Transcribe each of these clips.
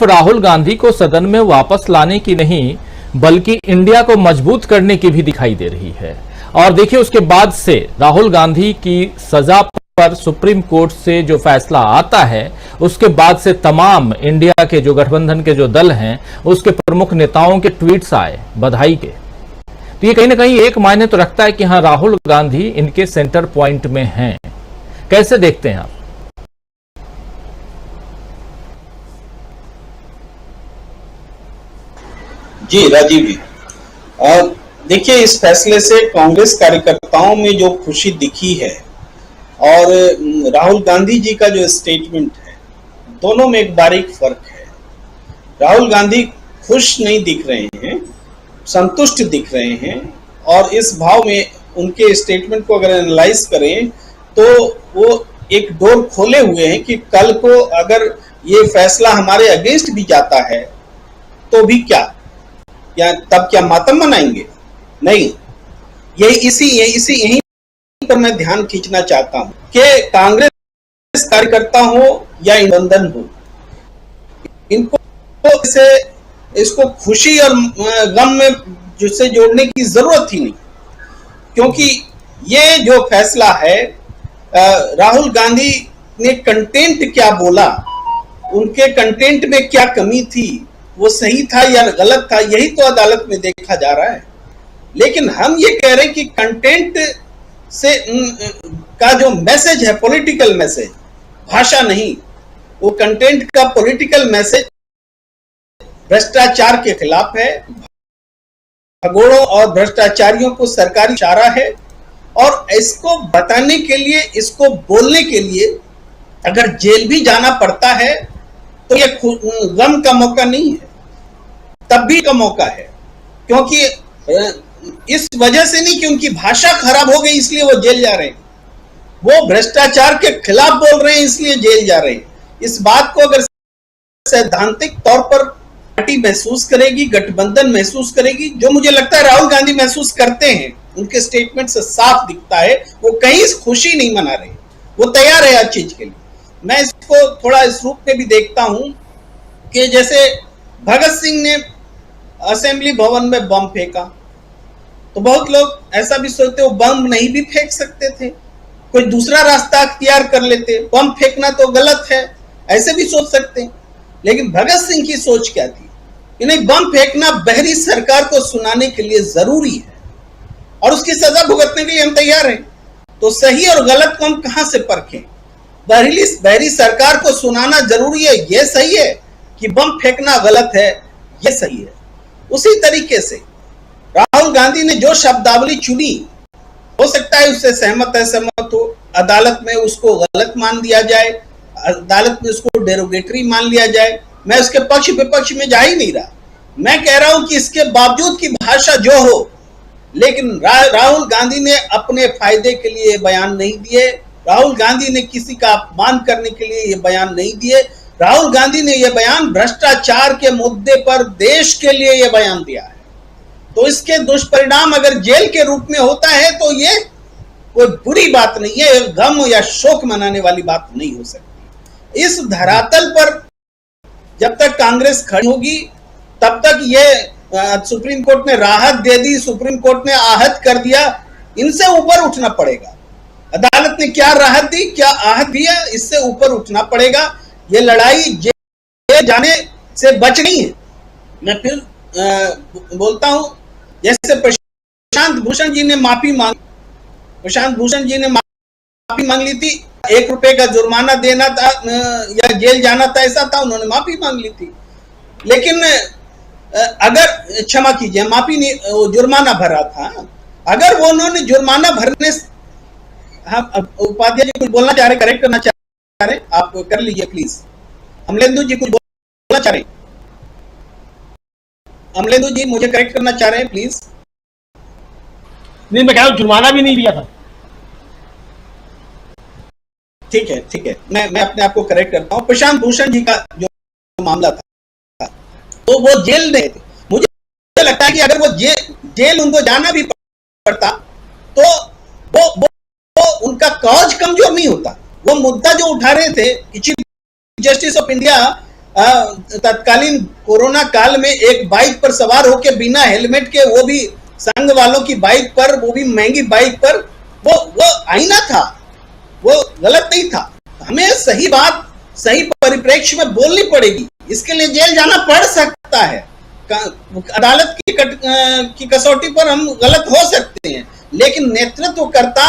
राहुल गांधी को सदन में वापस लाने की नहीं बल्कि इंडिया को मजबूत करने की भी दिखाई दे रही है। और देखिए, उसके बाद से राहुल गांधी की सजा पर सुप्रीम कोर्ट से जो फैसला आता है, उसके बाद से तमाम इंडिया के जो गठबंधन के जो दल हैं, उसके प्रमुख नेताओं के ट्वीट्स आए बधाई के। तो ये कहीं ना कहीं एक मायने तो रखता है कि हाँ, राहुल गांधी इनके सेंटर पॉइंट में हैं। कैसे देखते हैं आप? जी राजीव जी, देखिए, इस फैसले से कांग्रेस कार्यकर्ताओं में जो खुशी दिखी है और राहुल गांधी जी का जो स्टेटमेंट है, दोनों में एक बारीक फर्क है। राहुल गांधी खुश नहीं दिख रहे हैं, संतुष्ट दिख रहे हैं। और इस भाव में उनके स्टेटमेंट को अगर एनालाइज करें तो वो एक डोर खोले हुए हैं कि कल को अगर ये फैसला हमारे अगेंस्ट भी जाता है तो भी क्या, या तब क्या मातम मनाएंगे? नहीं। यही पर मैं ध्यान खींचना चाहता हूं कि कांग्रेस कार्यकर्ता हो या बंधन हो, इनको इसको खुशी और गम में जिससे जोड़ने की जरूरत ही नहीं, क्योंकि ये जो फैसला है, राहुल गांधी ने कंटेंट क्या बोला, उनके कंटेंट में क्या कमी थी, वो सही था या गलत था, यही तो अदालत में देखा जा रहा है। लेकिन हम ये कह रहे हैं कि कंटेंट से का जो मैसेज है, पॉलिटिकल मैसेज, भाषा नहीं, वो कंटेंट का पॉलिटिकल मैसेज भ्रष्टाचार के खिलाफ है, भगोड़ों और भ्रष्टाचारियों को सरकारी इशारा है। और इसको बताने के लिए, इसको बोलने के लिए अगर जेल भी जाना पड़ता है तो ये गम का मौका नहीं है, तब भी का मौका है। क्योंकि इस वजह से नहीं कि उनकी भाषा खराब हो गई इसलिए वो जेल जा रहे हैं, वो भ्रष्टाचार के खिलाफ बोल रहे हैं इसलिए जेल जा रहे हैं। इस बात को अगर सैद्धांतिक तौर पर पार्टी महसूस करेगी, गठबंधन महसूस करेगी, जो मुझे लगता है राहुल गांधी महसूस करते हैं, उनके स्टेटमेंट से साफ दिखता है वो कहीं खुशी नहीं मना रहे, वो तैयार है हर चीज के लिए। मैं इसको थोड़ा इस रूप में भी देखता हूं कि जैसे भगत सिंह ने असेंबली भवन में बम फेंका, तो बहुत लोग ऐसा भी सोचते वो बम नहीं भी फेंक सकते थे, कोई दूसरा रास्ता अख्तियार कर लेते, बम फेंकना तो गलत है, ऐसे भी सोच सकते हैं। लेकिन भगत सिंह की सोच क्या थी कि नहीं, बम फेंकना बहरी सरकार को सुनाने के लिए जरूरी है और उसकी सजा भुगतने के लिए हम तैयार हैं। तो सही और गलत को हम कहां से परखें? बहरी सरकार को सुनाना जरूरी है, यह सही है, कि बम फेंकना गलत है, यह सही है। उसी तरीके से राहुल गांधी ने जो शब्दावली चुनी, हो सकता है उससे सहमत हो, अदालत में उसको गलत मान दिया जाए, अदालत में उसको डेरोगेटरी मान लिया जाए। मैं उसके पक्ष विपक्ष में जा ही नहीं रहा, मैं कह रहा हूं कि इसके बावजूद की भाषा जो हो, लेकिन राहुल गांधी ने अपने फायदे के लिए बयान नहीं दिए, राहुल गांधी ने किसी का अपमान करने के लिए ये बयान नहीं दिए, राहुल गांधी ने यह बयान भ्रष्टाचार के मुद्दे पर देश के लिए यह बयान दिया है। तो इसके दुष्परिणाम अगर जेल के रूप में होता है तो ये कोई बुरी बात नहीं है, गम या शोक मनाने वाली बात नहीं हो सकती। इस धरातल पर जब तक कांग्रेस खड़ी होगी तब तक ये सुप्रीम कोर्ट ने राहत दे दी, सुप्रीम कोर्ट ने आहत कर दिया, इनसे ऊपर उठना पड़ेगा। अदालत ने क्या राहत दी, क्या आहत दिया, इससे ऊपर उठना पड़ेगा। ये लड़ाई जेल जाने से बच नहीं है। मैं फिर बोलता हूं, जैसे प्रशांत भूषण जी ने माफी मांगी, प्रशांत भूषण जी ने माफी मांग ली थी, 1 रुपए का जुर्माना देना था या जेल जाना था, ऐसा था, उन्होंने माफी मांग ली थी। लेकिन अगर, क्षमा कीजिए, माफी नहीं, जुर्माना भरा था, अगर वो उन्होंने जुर्माना भरने, हम उपाध्याय जी कुछ बोलना चाह रहे, करेक्ट करना चाह रहे, आप कर लीजिए प्लीज। अमलेंदु जी कुछ बोलना चाह रहे, अमलेंदु जी मुझे करेक्ट करना चाह रहे हैं प्लीज। नहीं, मैं कह रहा हूं जुर्माना भी नहीं दिया था। ठीक है, मैं अपने आप को करेक्ट करता हूं। प्रशांत भूषण जी का जो मामला था तो वो जेल में थे, मुझे लगता है कि अगर वो जेल उनको जाना भी पड़ता तो वो उनका कॉज कमजोर नहीं होता। वो मुद्दा जो उठा रहे थे कि चीफ जस्टिस ऑफ इंडिया तत्कालीन कोरोना काल में एक बाइक पर सवार होकर बिना हेलमेट के, वो भी संघ वालों की बाइक पर, वो भी महंगी बाइक पर, वो आईना था, वो गलत नहीं था। हमें सही बात सही परिप्रेक्ष्य में बोलनी पड़ेगी। इसके लिए जेल जाना पड़ सकता है, अदालत की कसौटी पर हम गलत हो सकते हैं, लेकिन नेतृत्वकर्ता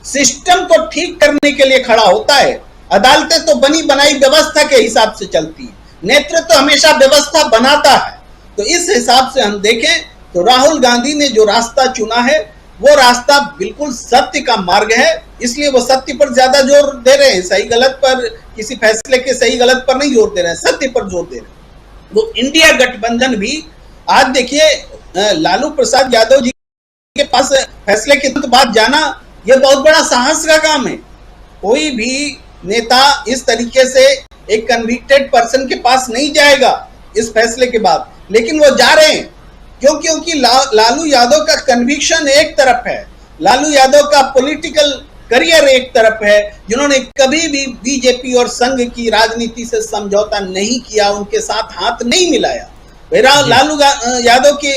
सिस्टम को ठीक करने के लिए खड़ा होता है। अदालतें तो बनी बनाई व्यवस्था के हिसाब से चलती है, नेतृत्व तो हमेशा व्यवस्था बनाता है। तो इस हिसाब से हम देखें तो राहुल गांधी ने जो रास्ता चुना है वो रास्ता बिल्कुल सत्य का मार्ग है, इसलिए वो सत्य पर ज्यादा जोर दे रहे हैं, सही गलत पर, किसी फैसले के सही गलत पर नहीं जोर दे रहे हैं, सत्य पर जोर दे रहे हैं। वो इंडिया गठबंधन भी आज देखिए, लालू प्रसाद यादव जी के पास फैसले के बाद जाना ये बहुत बड़ा साहस का काम है। कोई भी नेता इस तरीके से एक कन्विक्टेड पर्सन के पास नहीं जाएगा इस फैसले के बाद, लेकिन वो जा रहे हैं। क्योंकि लालू यादव का कन्विक्शन एक तरफ है, लालू यादव का पॉलिटिकल करियर एक तरफ है, जिन्होंने कभी भी बीजेपी और संघ की राजनीति से समझौता नहीं किया, उनके साथ हाथ नहीं मिलाया। लालू यादव के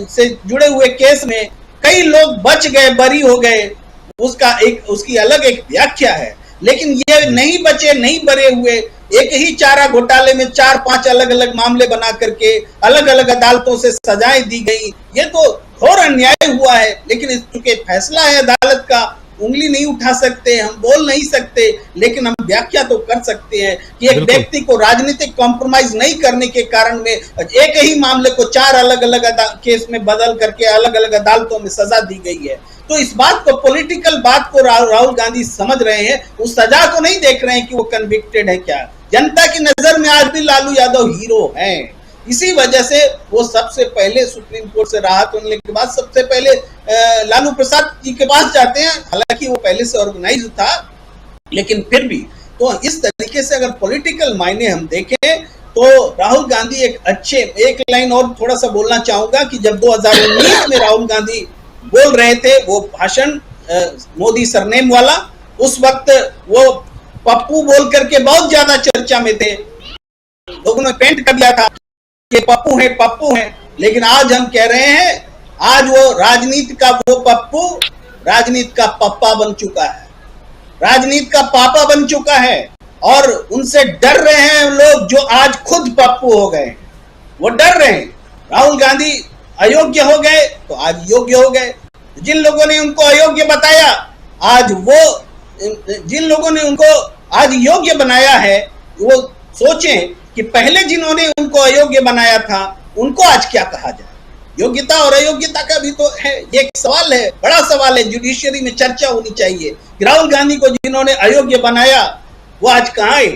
से जुड़े हुए केस में कई लोग बच गए, बरी हो गए, उसकी अलग एक व्याख्या है, लेकिन ये नहीं बचे, नहीं बरे हुए, एक ही चारा घोटाले में 4-5 अलग अलग मामले बना करके अलग अलग अदालतों से सजाएं दी गई, ये तो घोर अन्याय हुआ है। लेकिन चूंकि फैसला है अदालत का, उंगली नहीं उठा सकते, हम बोल नहीं सकते, लेकिन हम व्याख्या तो कर सकते हैं कि एक व्यक्ति को राजनीतिक कॉम्प्रोमाइज नहीं करने के कारण में एक ही मामले को 4 अलग अलग केस में बदल करके अलग अलग अदालतों में सजा दी गई है। तो इस बात को, पॉलिटिकल बात को राहुल गांधी समझ रहे हैं, उस सजा को नहीं देख रहे हैं कि वो कन्विक्टेड है क्या। जनता की नजर में आज भी लालू यादव हीरो हैं, इसी वजह से वो सबसे पहले सुप्रीम कोर्ट से राहत होने के बाद सबसे पहले लालू प्रसाद जी के पास जाते हैं। हालांकि वो पहले से ऑर्गेनाइज था, लेकिन फिर भी तो इस तरीके से अगर पॉलिटिकल मायने हम देखें तो राहुल गांधी एक लाइन और थोड़ा सा बोलना चाहूंगा कि जब 2019 में राहुल गांधी बोल रहे थे वो भाषण मोदी सरनेम वाला, उस वक्त वो पप्पू बोल करके बहुत ज्यादा चर्चा में थे, लोगों ने पेंट कर दिया था कि पप्पू है, लेकिन आज हम कह रहे हैं आज वो राजनीति का वो पप्पू राजनीति का पप्पा बन चुका है, राजनीति का पापा बन चुका है, और उनसे डर रहे हैं लोग जो आज खुद पप्पू हो गए, वो डर रहे हैं। राहुल गांधी अयोग्य हो गए तो आज योग्य हो गए, जिन लोगों ने उनको अयोग्य बताया आज जिन लोगों ने उनको आज योग्य बनाया है, वो सोचें कि पहले जिन्होंने उनको अयोग्य बनाया था उनको आज क्या कहा जाए। योग्यता और अयोग्यता का भी तो है, ये एक सवाल है, बड़ा सवाल है, जुडिशियरी में चर्चा होनी चाहिए। राहुल गांधी को जिन्होंने अयोग्य बनाया वो आज कहाँ है।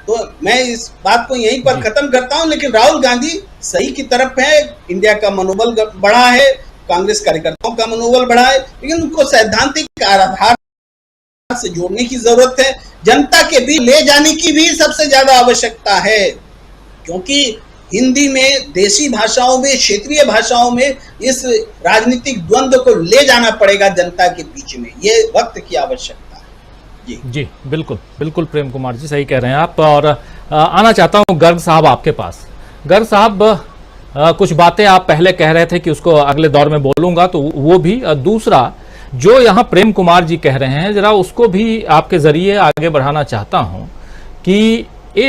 तो मैं इस बात को यहीं पर खत्म करता हूं, लेकिन राहुल गांधी सही की तरफ है, इंडिया का मनोबल बढ़ा है, कांग्रेस कार्यकर्ताओं का मनोबल बढ़ा है, लेकिन उनको सैद्धांतिक आधार से जोड़ने की जरूरत है, जनता के बीच ले जाने की भी सबसे ज्यादा आवश्यकता है, क्योंकि हिंदी में, देसी भाषाओं में, क्षेत्रीय भाषाओं में इस राजनीतिक द्वंद्व को ले जाना पड़ेगा जनता के बीच में, ये वक्त की आवश्यकता है। जी बिल्कुल प्रेम कुमार जी सही कह रहे हैं आप। और आना चाहता हूं गर्ग साहब आपके पास। गर्ग साहब, कुछ बातें आप पहले कह रहे थे कि उसको अगले दौर में बोलूंगा, तो वो भी, दूसरा जो यहाँ प्रेम कुमार जी कह रहे हैं जरा उसको भी आपके जरिए आगे बढ़ाना चाहता हूं कि